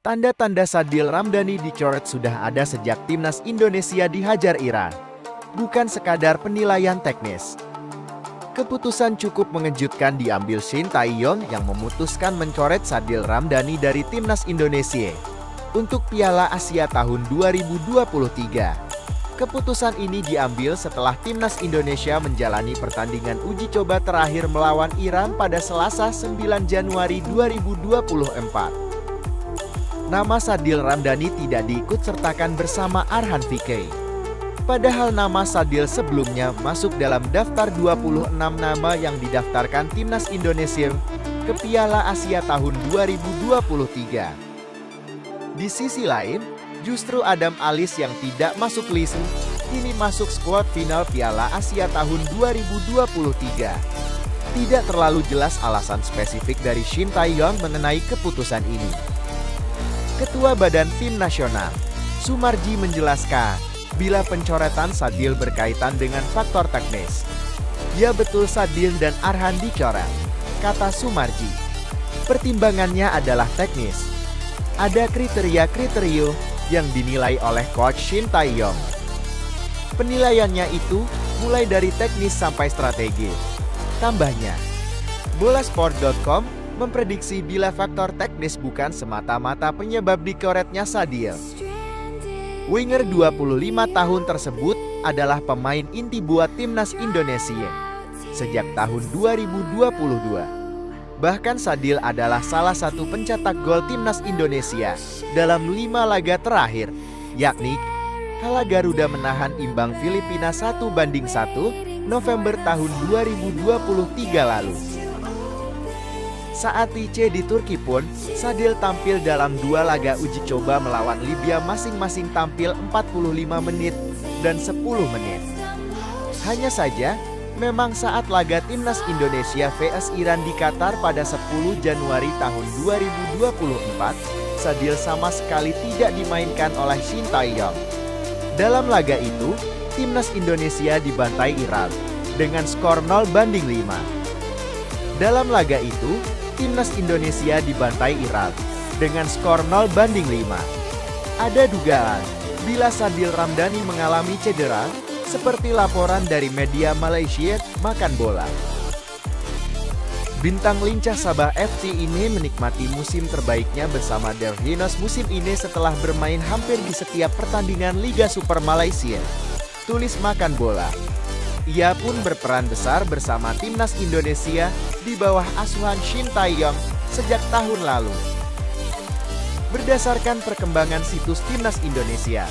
Tanda-tanda Sadil Ramdhani dicoret sudah ada sejak timnas Indonesia dihajar Iran. Bukan sekadar penilaian teknis. Keputusan cukup mengejutkan diambil Shin Tae-yong yang memutuskan mencoret Sadil Ramdhani dari timnas Indonesia untuk Piala Asia tahun 2023. Keputusan ini diambil setelah timnas Indonesia menjalani pertandingan uji coba terakhir melawan Iran pada Selasa 9 Januari 2024. Nama Sadil Ramdhani tidak diikutsertakan bersama Arhan Fikri. Padahal nama Sadil sebelumnya masuk dalam daftar 26 nama yang didaftarkan timnas Indonesia ke Piala Asia tahun 2023. Di sisi lain, justru Adam Alis yang tidak masuk list kini masuk skuad final Piala Asia tahun 2023. Tidak terlalu jelas alasan spesifik dari Shin Tae-yong mengenai keputusan ini. Ketua Badan Tim Nasional, Sumarji menjelaskan, bila pencoretan Sadil berkaitan dengan faktor teknis. Ya betul Sadil dan Arhan dicoret, kata Sumarji. Pertimbangannya adalah teknis. Ada kriteria-kriteria yang dinilai oleh Coach Shin Tae-yong. Penilaiannya itu mulai dari teknis sampai strategi. Tambahnya, Bolasport.com memprediksi bila faktor teknis bukan semata-mata penyebab dikoretnya Sadil. Winger 25 tahun tersebut adalah pemain inti buat timnas Indonesia sejak tahun 2022. Bahkan Sadil adalah salah satu pencetak gol timnas Indonesia dalam 5 laga terakhir, yakni kala Garuda menahan imbang Filipina 1-1 November tahun 2023 lalu. Saat TC di Turki pun, Sadil tampil dalam 2 laga uji coba melawan Libya masing-masing tampil 45 menit dan 10 menit. Hanya saja, memang saat laga timnas Indonesia vs Iran di Qatar pada 10 Januari tahun 2024, Sadil sama sekali tidak dimainkan oleh Shin Tae-yong. Dalam laga itu, timnas Indonesia dibantai Iran dengan skor 0-5. Dalam laga itu, timnas Indonesia dibantai Iran dengan skor 0-5. Ada dugaan bila Sadil Ramdhani mengalami cedera, seperti laporan dari media Malaysia Makan Bola. Bintang lincah Sabah FC ini menikmati musim terbaiknya bersama Delhinos musim ini setelah bermain hampir di setiap pertandingan Liga Super Malaysia. Tulis Makan Bola. Ia pun berperan besar bersama timnas Indonesia di bawah asuhan Shin Tae-yong sejak tahun lalu. Berdasarkan perkembangan situs timnas Indonesia,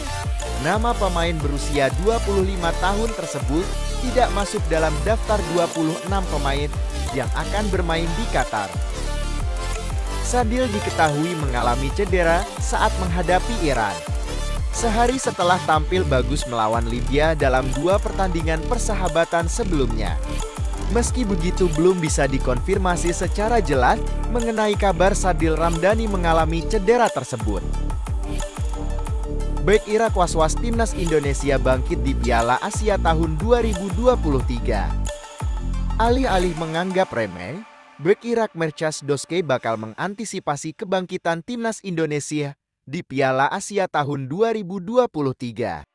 nama pemain berusia 25 tahun tersebut tidak masuk dalam daftar 26 pemain yang akan bermain di Qatar. Sadil diketahui mengalami cedera saat menghadapi Iran. Sehari setelah tampil bagus melawan Libya dalam 2 pertandingan persahabatan sebelumnya. Meski begitu belum bisa dikonfirmasi secara jelas mengenai kabar Sadil Ramdhani mengalami cedera tersebut. Bek Irak was-was timnas Indonesia bangkit di Piala Asia tahun 2023. Alih-alih menganggap remeh, bek Irak Mircea Doske bakal mengantisipasi kebangkitan timnas Indonesia di Piala Asia tahun 2023.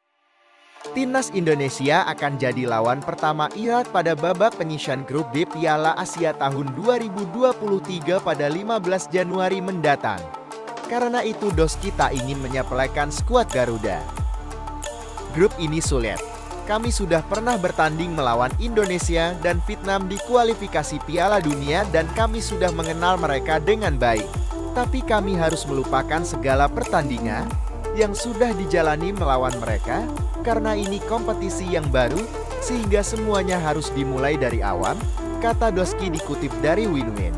Timnas Indonesia akan jadi lawan pertama Irak pada babak penyisihan grup D Piala Asia tahun 2023 pada 15 Januari mendatang. Karena itu Doski tak ingin menyepelekan skuad Garuda. Grup ini sulit. Kami sudah pernah bertanding melawan Indonesia dan Vietnam di kualifikasi Piala Dunia dan kami sudah mengenal mereka dengan baik. Tapi kami harus melupakan segala pertandingan yang sudah dijalani melawan mereka, karena ini kompetisi yang baru, sehingga semuanya harus dimulai dari awal, kata Doski dikutip dari Win-Win.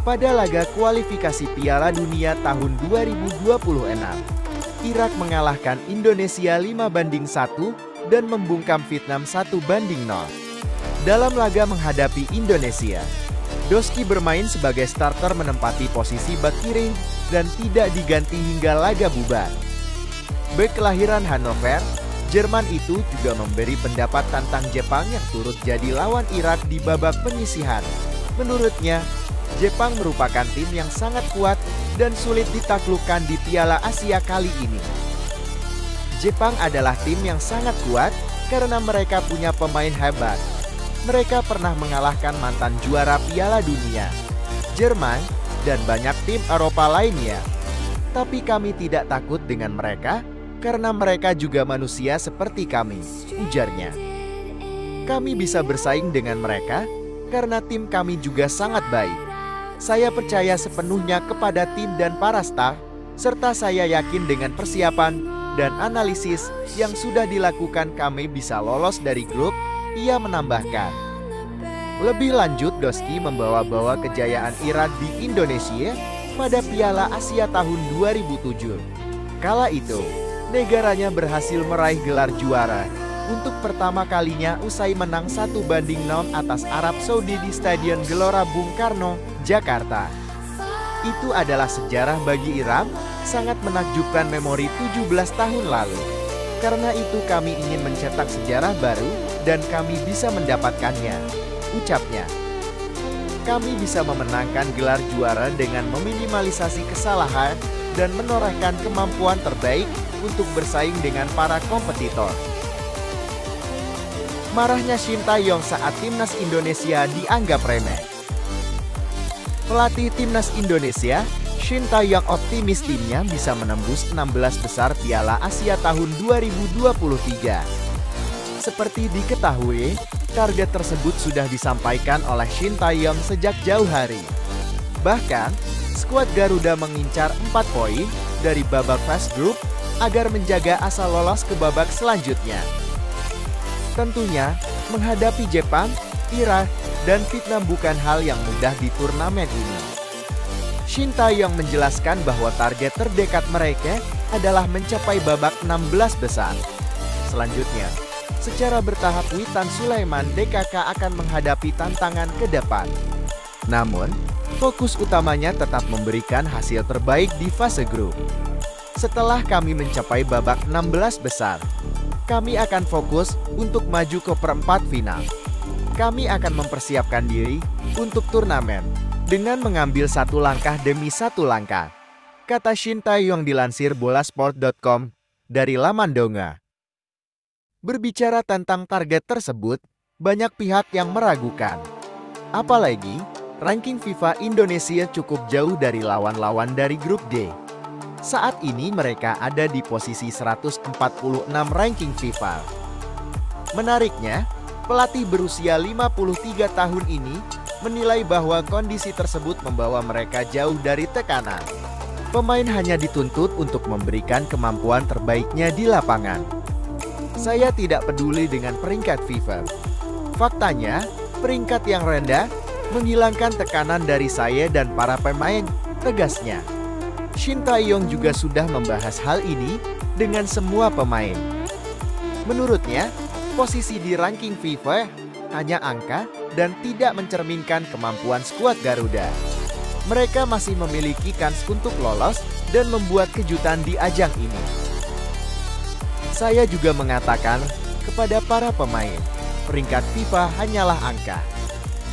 Pada laga kualifikasi Piala Dunia tahun 2026, Irak mengalahkan Indonesia 5-1 dan membungkam Vietnam 1-0. Dalam laga menghadapi Indonesia, Doski bermain sebagai starter menempati posisi bek kiri dan tidak diganti hingga laga bubar. Bek kelahiran Hannover, Jerman itu juga memberi pendapat tentang Jepang yang turut jadi lawan Irak di babak penyisihan. Menurutnya, Jepang merupakan tim yang sangat kuat dan sulit ditaklukkan di Piala Asia kali ini. Jepang adalah tim yang sangat kuat karena mereka punya pemain hebat. Mereka pernah mengalahkan mantan juara Piala Dunia, Jerman, dan banyak tim Eropa lainnya. Tapi kami tidak takut dengan mereka karena mereka juga manusia seperti kami, ujarnya. Kami bisa bersaing dengan mereka karena tim kami juga sangat baik. Saya percaya sepenuhnya kepada tim dan para staf, serta saya yakin dengan persiapan dan analisis yang sudah dilakukan kami bisa lolos dari grup, ia menambahkan. Lebih lanjut, Doski membawa-bawa kejayaan Iran di Indonesia pada Piala Asia tahun 2007. Kala itu, negaranya berhasil meraih gelar juara untuk pertama kalinya usai menang 1-0 atas Arab Saudi di Stadion Gelora Bung Karno, Jakarta. Itu adalah sejarah bagi Iram, sangat menakjubkan memori 17 tahun lalu. Karena itu kami ingin mencetak sejarah baru dan kami bisa mendapatkannya, ucapnya. Kami bisa memenangkan gelar juara dengan meminimalisasi kesalahan dan menorehkan kemampuan terbaik untuk bersaing dengan para kompetitor. Marahnya Shin Tae-yong saat timnas Indonesia dianggap remeh. Pelatih timnas Indonesia, Shin Tae-yong optimis timnya bisa menembus 16 besar Piala Asia tahun 2023. Seperti diketahui, target tersebut sudah disampaikan oleh Shin Tae-yong sejak jauh hari. Bahkan, skuad Garuda mengincar 4 poin dari babak fase grup agar menjaga asa lolos ke babak selanjutnya. Tentunya, menghadapi Jepang, Irak, dan Vietnam bukan hal yang mudah di turnamen ini. Shin Tae-yong menjelaskan bahwa target terdekat mereka adalah mencapai babak 16 besar. Selanjutnya, secara bertahap Witan Sulaiman DKK akan menghadapi tantangan ke depan. Namun, fokus utamanya tetap memberikan hasil terbaik di fase grup. Setelah kami mencapai babak 16 besar, kami akan fokus untuk maju ke perempat final. Kami akan mempersiapkan diri untuk turnamen dengan mengambil satu langkah demi satu langkah, kata Shin Tae-yong dilansir bolasport.com dari laman Donga. Berbicara tentang target tersebut, banyak pihak yang meragukan. Apalagi, ranking FIFA Indonesia cukup jauh dari lawan-lawan dari grup D. Saat ini mereka ada di posisi 146 ranking FIFA. Menariknya, pelatih berusia 53 tahun ini menilai bahwa kondisi tersebut membawa mereka jauh dari tekanan. Pemain hanya dituntut untuk memberikan kemampuan terbaiknya di lapangan. Saya tidak peduli dengan peringkat FIFA. Faktanya, peringkat yang rendah menghilangkan tekanan dari saya dan para pemain, tegasnya. Shin Tae-yong juga sudah membahas hal ini dengan semua pemain. Menurutnya, posisi di ranking FIFA hanya angka dan tidak mencerminkan kemampuan skuad Garuda. Mereka masih memiliki kans untuk lolos dan membuat kejutan di ajang ini. Saya juga mengatakan kepada para pemain, peringkat FIFA hanyalah angka.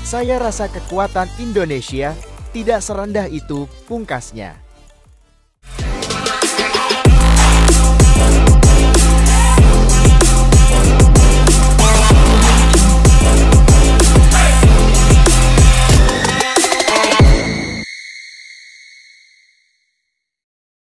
Saya rasa kekuatan Indonesia tidak serendah itu, pungkasnya.